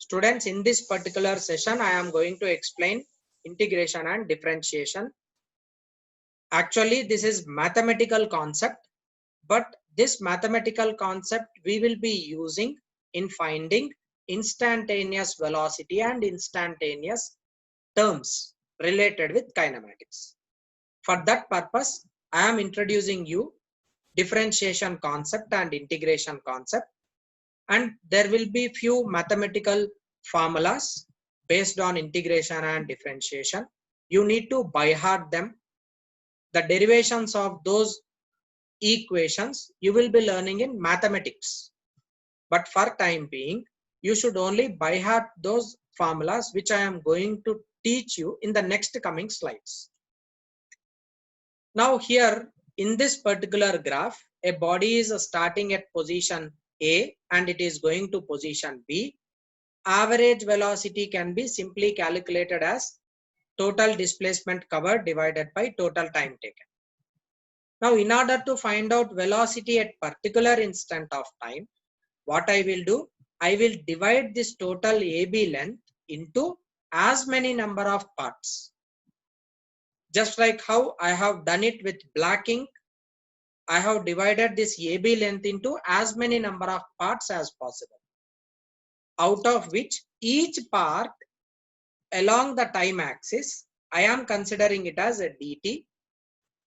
Students, in this particular session, I am going to explain integration and differentiation. Actually, this is mathematical concept, but this mathematical concept we will be using in finding instantaneous velocity and instantaneous terms related with kinematics. For that purpose, I am introducing you differentiation concept and integration concept, and there will be few mathematical formulas based on integration and differentiation. You need to by heart them. The derivations of those equations you will be learning in mathematics, but for time being you should only by heart those formulas which I am going to teach you in the next coming slides. Now here in this particular graph, a body is starting at position A and it is going to position B. Average velocity can be simply calculated as total displacement covered divided by total time taken. Now, in order to find out velocity at particular instant of time, what I will do, I will divide this total AB length into as many number of parts. Just like how I have done it with black ink, I have divided this AB length into as many number of parts as possible, out of which each part along the time axis, I am considering it as a dt.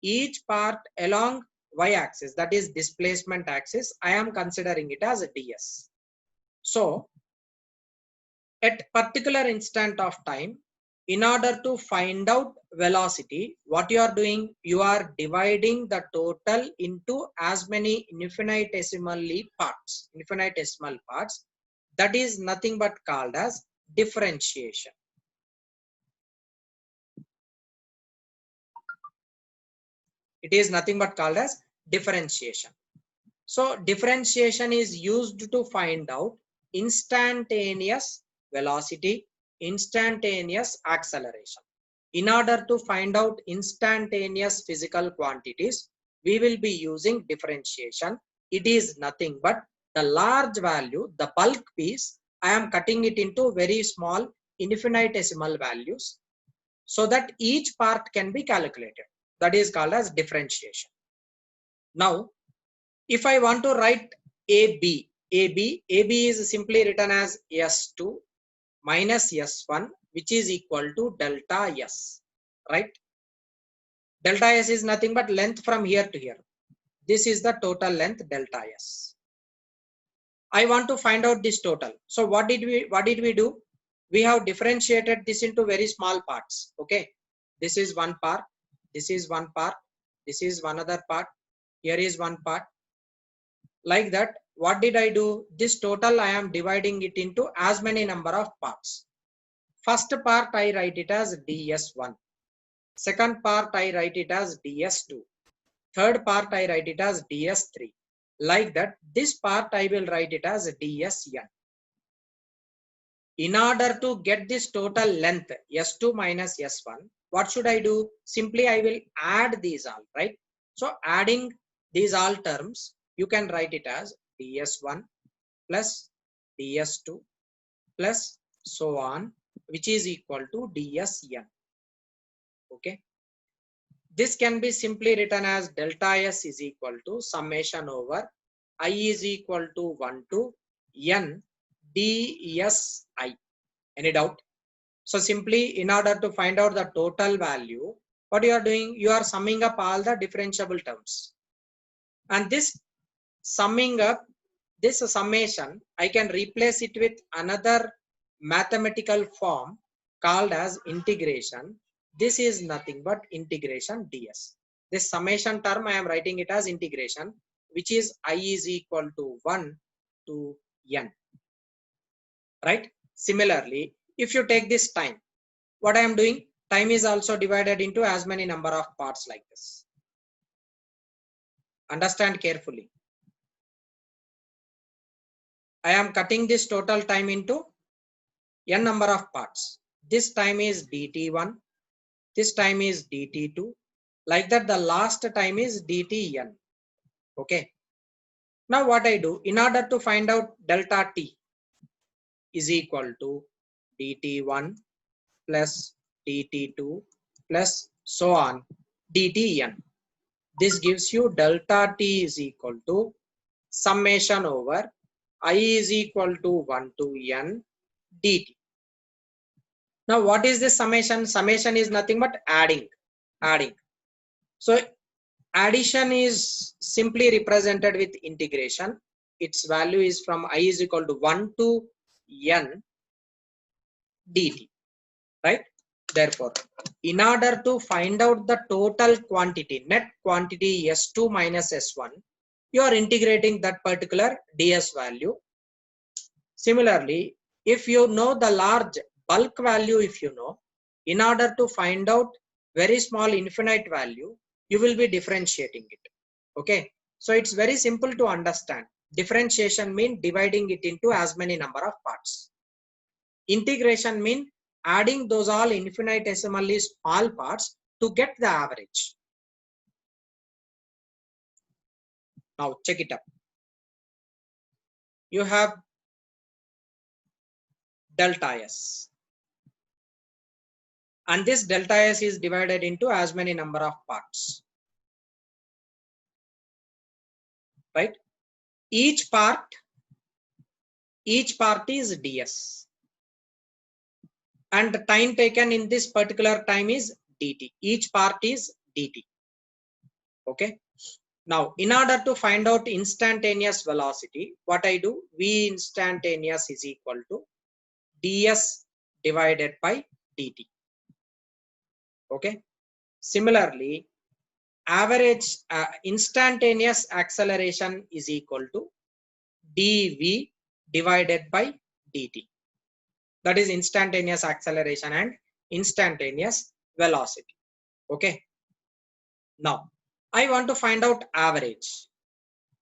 Each part along y-axis, that is displacement axis, I am considering it as a ds. So, at particular instant of time, in order to find out velocity, what you are doing, you are dividing the total into as many infinitesimal parts. That is nothing but called as differentiation. It is nothing but called as differentiation. So differentiation is used to find out instantaneous velocity, instantaneous acceleration. In order to find out instantaneous physical quantities, we will be using differentiation. It is nothing but the large value, the bulk piece, I am cutting it into very small infinitesimal values so that each part can be calculated. That is called as differentiation. Now, if I want to write AB is simply written as S2 minus S1, which is equal to delta S, right? Delta S is nothing but length from here to here. This is the total length delta S. I want to find out this total. So what did we do? We have differentiated this into very small parts. Okay, this is one part, this is one part, this is one other part, here is one part. Like that, what did I do? This total I am dividing it into as many number of parts. First part I write it as ds1. Second part I write it as ds2. Third part I write it as ds3. Like that, this part I will write it as dsn. In order to get this total length s2 minus s1, what should I do? Simply I will add these all, right? So adding these all terms, you can write it as ds1 plus ds2 plus so on, which is equal to dsn. Okay, this can be simply written as delta s is equal to summation over I is equal to 1 to n dsi. Any doubt? So simply in order to find out the total value, what you are doing, you are summing up all the differentiable terms, and this summing up, this summation, I can replace it with another mathematical form called as integration. This is nothing but integration ds. This summation term I am writing it as integration, which is I is equal to 1 to n, right? Similarly, if you take this time, what I am doing, time is also divided into as many number of parts like this. Understand carefully. I am cutting this total time into n number of parts. This time is dt1, this time is dt2, like that the last time is dtn. Okay. Now what I do, in order to find out delta t, is equal to dt1 plus dt2 plus so on dtn. This gives you delta t is equal to summation over I is equal to 1 to n dt. Now what is this summation? Summation is nothing but adding. So addition is simply represented with integration. Its value is from I is equal to 1 to n dt, right? Therefore, in order to find out the total quantity, net quantity S2 minus S1, you are integrating that particular ds value. Similarly, if you know the large bulk value, if you know, in order to find out very small infinite value, you will be differentiating it. Okay, so it's very simple to understand. Differentiation means dividing it into as many number of parts. Integration means adding those all infinitesimally small parts to get the average. Now check it up. You have delta S, and this delta S is divided into as many number of parts, right? Each part is ds, and the time taken in this particular time is dt. Each part is dt. Okay, now in order to find out instantaneous velocity, what I do, v instantaneous is equal to ds divided by dt. Okay, similarly, average instantaneous acceleration is equal to dv divided by dt. That is instantaneous acceleration and instantaneous velocity. Okay, now I want to find out average.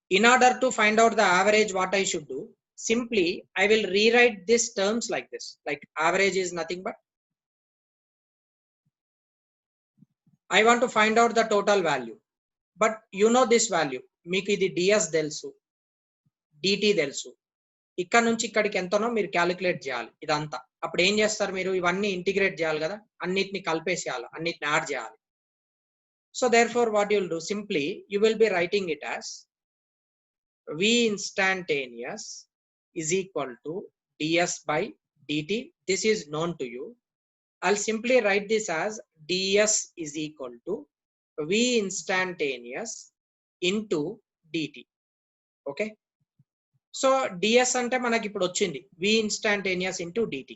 In order to find out the average, what I should do, simply I will rewrite these terms like this, like average is nothing but I want to find out the total value, but you know this value, మీకు ఇది ds తెలుసు, dt తెలుసు, ఇక్కడ నుంచి ఇక్కడికి ఎంతనో మీరు calculate చేయాలి ఇదంతా. అప్పుడు ఏం చేస్తారు, మీరు ఇవన్నీ ఇంటిగ్రేట్ చేయాలి కదా, అన్నిటిని కలిపేసేయాలి, అన్నిటిని యాడ్ చేయాలి. So therefore what you will do, simply you will be writing it as v instantaneous is equal to ds by dt. This is known to you. I'll simply write this as ds is equal to v instantaneous into dt. Okay, so ds ante manaki ippudu vachindi v instantaneous into dt.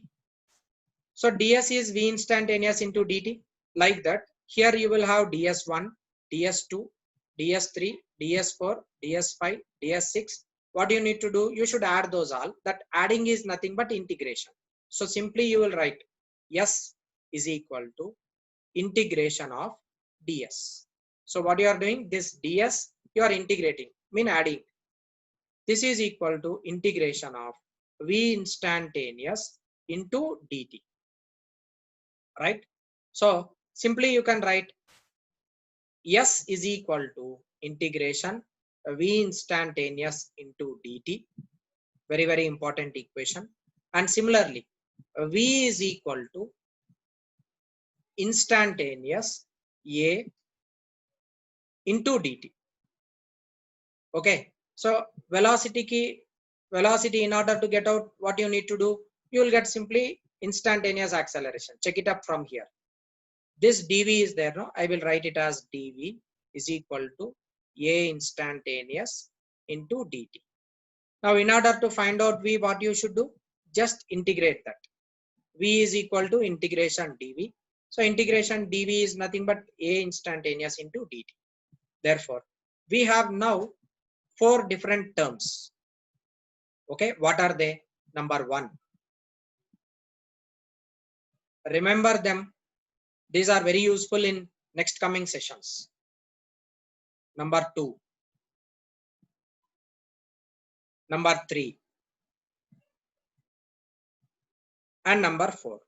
So ds is v instantaneous into dt. Like that, here you will have ds1, ds2, ds3, ds4, ds5, ds6. What you need to do, you should add those all. That adding is nothing but integration. So simply you will write s is equal to integration of ds. So what you are doing, this ds you are integrating, mean adding. This is equal to integration of v instantaneous into dt, right? So simply you can write s is equal to integration v instantaneous into dt. Very, very important equation. And similarly, v is equal to instantaneous a into dt. Okay, so velocity in order to get out, what you need to do, you will get simply instantaneous acceleration. Check it up from here. This dv is there, no? I will write it as dv is equal to a instantaneous into dt. Now in order to find out v, what you should do, just integrate that. V is equal to integration dv. So integration dv is nothing but a instantaneous into dt. Therefore we have now 4 different terms. Okay, what are they? Number 1, remember them, these are very useful in next coming sessions. Number 2, number 3, and number 4,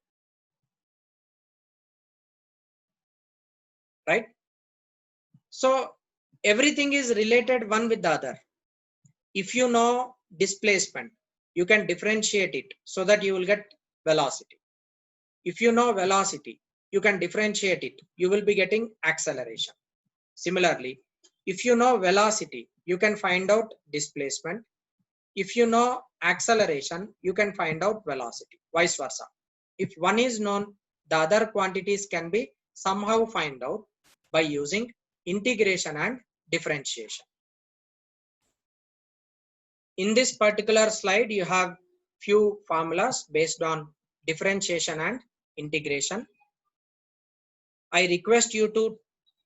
right? So everything is related one with the other. If you know displacement, you can differentiate it so that you will get velocity. If you know velocity, you can differentiate it, you will be getting acceleration. Similarly, if you know velocity, you can find out displacement. If you know acceleration, you can find out velocity, vice versa. If one is known, the other quantities can be somehow find out by using integration and differentiation. In this particular slide, you have few formulas based on differentiation and integration. I request you to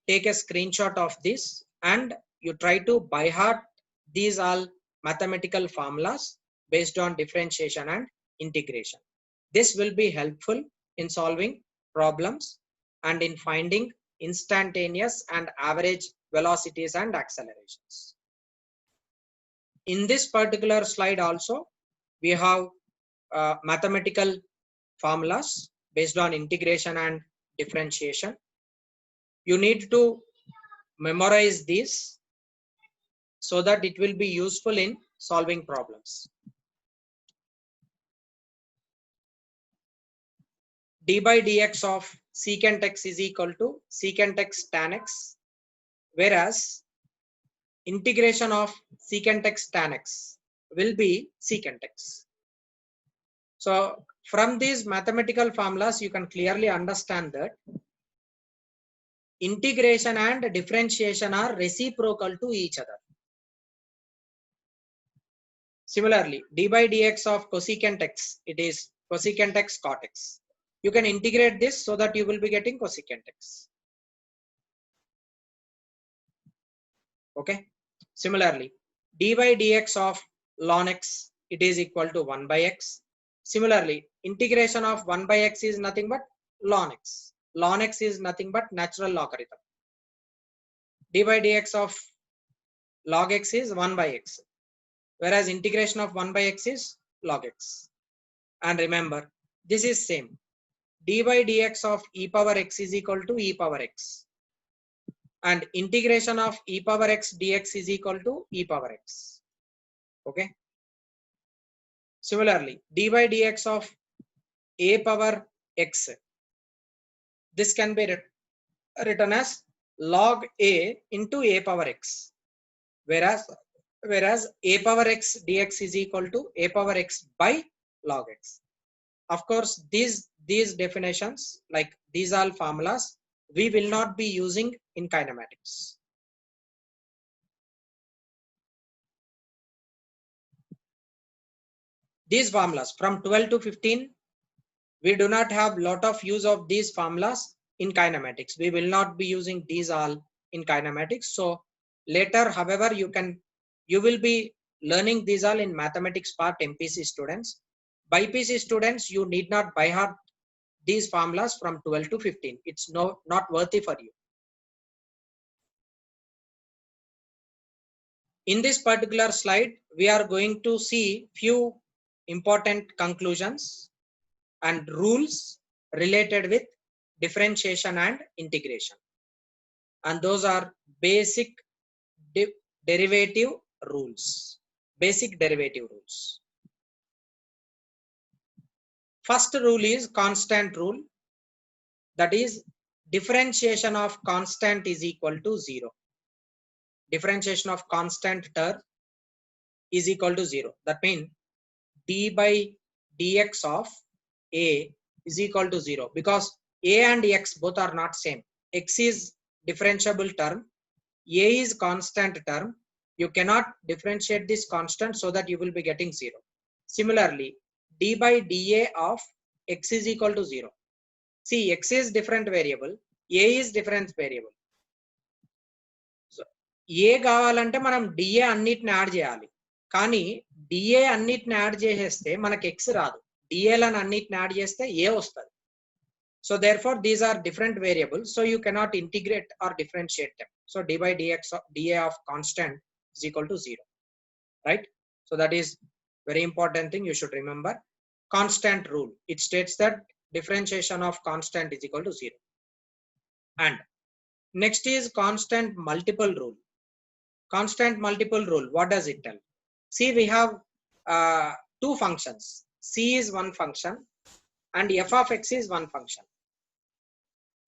take a screenshot of this and you try to by heart these all mathematical formulas based on differentiation and integration. This will be helpful in solving problems and in finding instantaneous and average velocities and accelerations. In this particular slide also, we have mathematical formulas based on integration and differentiation. You need to memorize these so that it will be useful in solving problems. D by dx of secant x is equal to secant x tan x, whereas integration of secant x tan x will be secant x. So from these mathematical formulas, you can clearly understand that integration and differentiation are reciprocal to each other. Similarly, d by dx of cosecant x, it is cosecant x cot x. You can integrate this so that you will be getting cosecant x. Okay. Similarly, d by dx of ln x, it is equal to 1 by x. Similarly, integration of 1 by x is nothing but ln x. Ln x is nothing but natural logarithm. D by dx of log x is 1 by x, whereas integration of 1 by x is log x. And remember, this is same. D by dx of e power x is equal to e power x. And integration of e power x dx is equal to e power x. Okay. Similarly, d by dx of a power x, this can be written as log a into a power x, whereas a power x dx is equal to a power x by log x. Of course, these definitions, like these all formulas, we will not be using in kinematics. These formulas from 12 to 15, we do not have lot of use of these formulas in kinematics. We will not be using these all in kinematics. So later, however, you will be learning these all in mathematics part MPC students. By PC students, you need not by heart these formulas from 12 to 15. It's not worthy for you. In this particular slide, we are going to see few important conclusions and rules related with differentiation and integration. And those are basic derivative rules. Basic derivative rules. First rule is constant rule. That is, differentiation of constant is equal to 0. Differentiation of constant term is equal to 0. That means d by dx of a is equal to 0, because a and x both are not same. X is differentiable term, a is constant term. You cannot differentiate this constant so that you will be getting 0. Similarly, d by dA of x is equal to 0. See, x is different variable, a is different variable. So a కావాలంటే మనం dA అన్నిటిని add చేయాలి. కానీ dA అన్నిటిని add చేసేస్తే మనకి x రాదు. dA లను అన్నిటిని యాడ్ చేస్తే a వస్తుంది. So therefore these are different variables, so you cannot integrate or differentiate them. So d by dx of dA of constant is equal to 0, right? So that is very important thing you should remember. Constant rule, it states that differentiation of constant is equal to 0. And next is constant multiple rule. Constant multiple rule, what does it tell? See, we have two functions. C is one function and f of x is one function.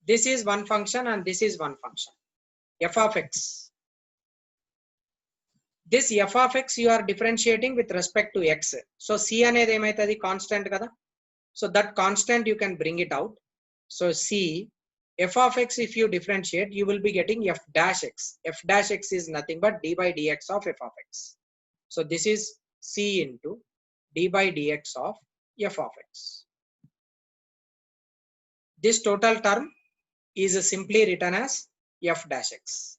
This is one function and this is one function. F of x. This f of x you are differentiating with respect to x. So C anedi emaitadi constant kada. So that constant you can bring it out. So C f of x, if you differentiate, you will be getting f dash x. F dash x is nothing but d by dx of f of x. So this is C into d by dx of f of x. This total term is simply written as f dash x.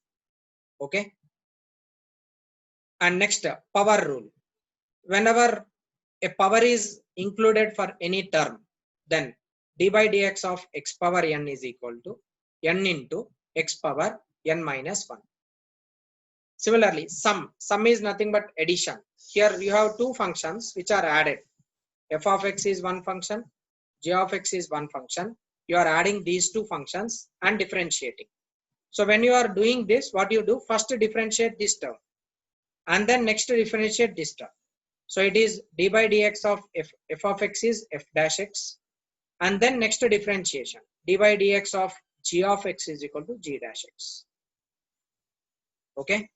Okay. And next, power rule. Whenever a power is included for any term, then d by dx of x power n is equal to n into x power n minus 1. Similarly, sum is nothing but addition. Here you have two functions which are added. F of x is one function, g of x is one function. You are adding these two functions and differentiating. So when you are doing this, what you do? First differentiate this term and then next differentiate this term. So it is d by dx of f of x is f dash x, and then next differentiation, d by dx of g of x is equal to g dash x. Okay.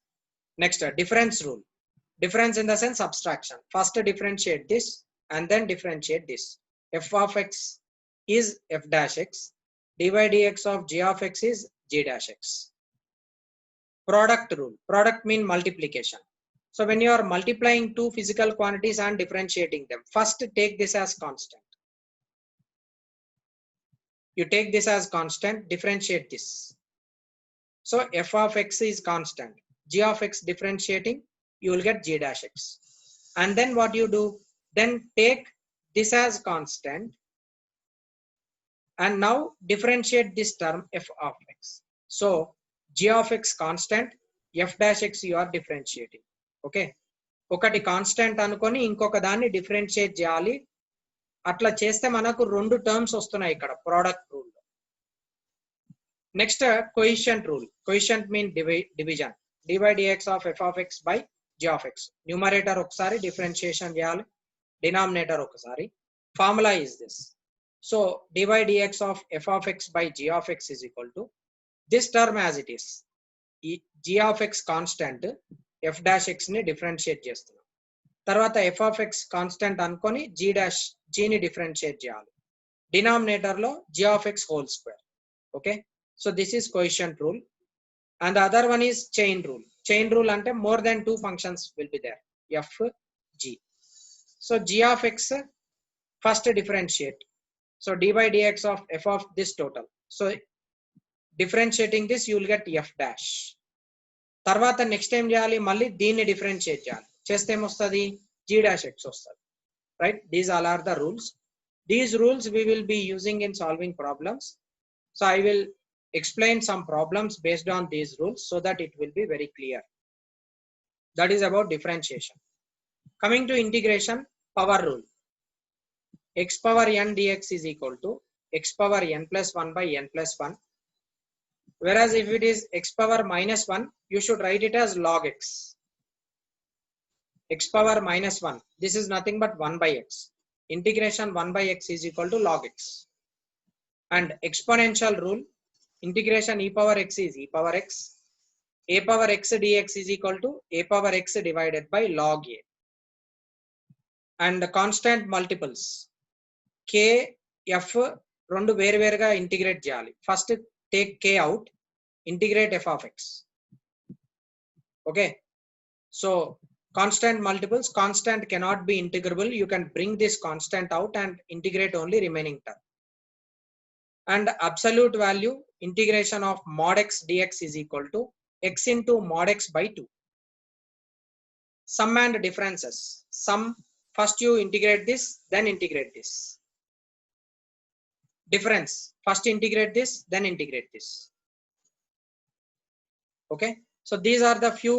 Next, difference rule. Difference in the sense subtraction. First differentiate this and then differentiate this. F of x is f dash x. D by dx of g of x is g dash x. Product rule. Product mean multiplication. So when you are multiplying two physical quantities and differentiating them, first take this as constant. You take this as constant, differentiate this. So f of x is constant. G of x differentiating, you will get g dash x. And then what you do? Then take this as constant and now differentiate this term f of x. So g of x constant, f dash x you are differentiating. Okay. ఒకటి constant అనుకొని ఇంకొక దాన్ని differentiate చేయాలి. అట్లా చేస్తే మనకు రెండు terms వస్తున్నాయి ఇక్కడ product rule. Next coefficient rule. Coefficient mean division. dy dx of f of x by g of x. Numerator ఒకసారి డిఫరెన్షియేషన్ చేయాలి, డినామినేటర్ ఒకసారి. Formula is this. So dy dx of f of x by g of x is equal to this term as it is. ఈ g of x constant f dash x ని differentiate చేస్తున్నాం. తర్వాత f of x constant అనుకొని g ని differentiate చేయాలి. Denominator లో g of x whole square. Okay. So this is coefficient rule. And the other one is chain rule. Chain rule ante more than two functions will be there. F, G. So g of x first differentiate. So d by dx of f of this total. So differentiating this you will get f dash. Tarvata next time cheyali malli deenni differentiate cheyali. Cheste em ostadi g dash x ostadi. Right? These all are the rules. These rules we will be using in solving problems. So I will explain some problems based on these rules so that it will be very clear. That is about differentiation. Coming to integration, power rule. X power n dx is equal to x power n plus 1 by n plus 1. Whereas if it is x power minus 1, you should write it as log x. X power minus 1. This is nothing but 1 by x. Integration 1 by x is equal to log x. And exponential rule. Integration e power x is e power x. A power x dx is equal to a power x divided by log a. And the constant multiples k f రెండు వేరువేరుగా integrate చేయాలి. First take k out, integrate f of x. Okay. So constant multiples, constant cannot be integrable. You can bring this constant out and integrate only remaining term. And absolute value, integration of mod x dx is equal to x into mod x by 2. Sum and differences. Sum, first you integrate this, then integrate this. Difference, first integrate this, then integrate this. Okay. So these are the few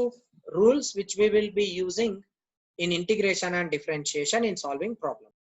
rules which we will be using in integration and differentiation in solving problems.